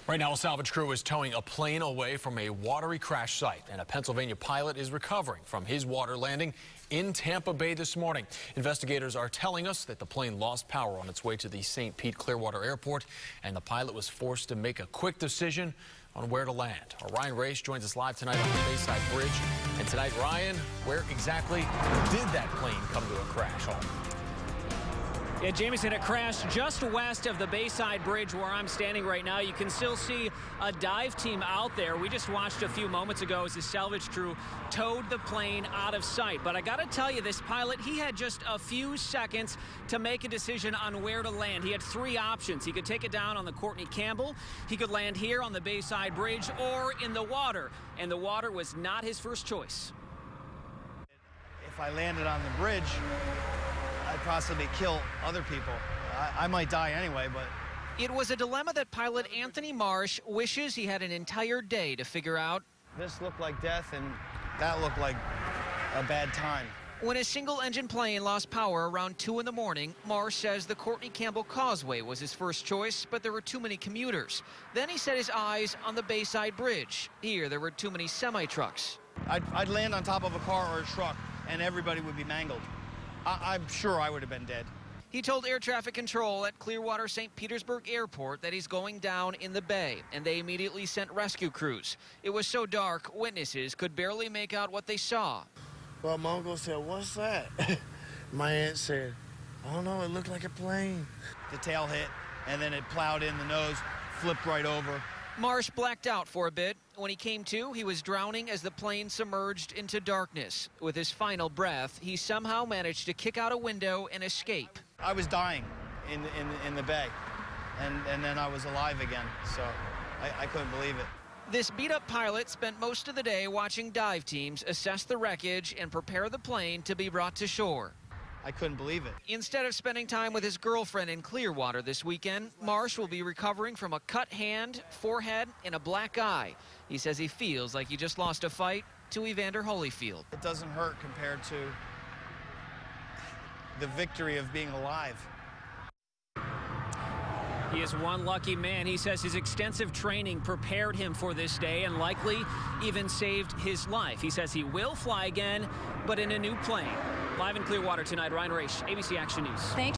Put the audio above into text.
Right now, a salvage crew is towing a plane away from a watery crash site, and a Pennsylvania pilot is recovering from his water landing in Tampa Bay this morning. Investigators are telling us that the plane lost power on its way to the St. Pete Clearwater Airport, and the pilot was forced to make a quick decision on where to land. Our Ryan Race joins us live tonight on the Bayside Bridge. And tonight, Ryan, where exactly did that plane come to a crash? Yeah, Jameson, it crashed just west of the Bayside Bridge where I'm standing right now. You can still see a dive team out there. We just watched a few moments ago as the salvage crew towed the plane out of sight. But I got to tell you, this pilot, he had just a few seconds to make a decision on where to land. He had three options. He could take it down on the Courtney Campbell, he could land here on the Bayside Bridge, or in the water. And the water was not his first choice. If I landed on the bridge, I'd possibly kill other people. I might die anyway, but... It was a dilemma that pilot Anthony Marsh wishes he had an entire day to figure out. This looked like death, and that looked like a bad time. When a single-engine plane lost power around 2 in the morning, Marsh says the Courtney Campbell Causeway was his first choice, but there were too many commuters. Then he set his eyes on the Bayside Bridge. Here, there were too many semi-trucks. I'd land on top of a car or a truck, and everybody would be mangled. I'm sure I would have been dead. He told air traffic control at Clearwater St. Petersburg Airport that he's going down in the bay, and they immediately sent rescue crews. It was so dark, witnesses could barely make out what they saw. Well, my uncle said, "What's that?" My aunt said, "I don't know, it looked like a plane." The tail hit, and then it plowed in the nose, flipped right over. Marsh blacked out for a bit. When he came to, he was drowning as the plane submerged into darkness. With his final breath, he somehow managed to kick out a window and escape. I was dying in the bay, and then I was alive again, so I couldn't believe it. This beat-up pilot spent most of the day watching dive teams assess the wreckage and prepare the plane to be brought to shore. I couldn't believe it. Instead of spending time with his girlfriend in Clearwater this weekend, Marsh will be recovering from a cut hand, forehead, and a black eye. He says he feels like he just lost a fight to Evander Holyfield. It doesn't hurt compared to the victory of being alive. He is one lucky man. He says his extensive training prepared him for this day and likely even saved his life. He says he will fly again, but in a new plane. Live in Clearwater tonight, Ryan Race, ABC Action News. Thanks.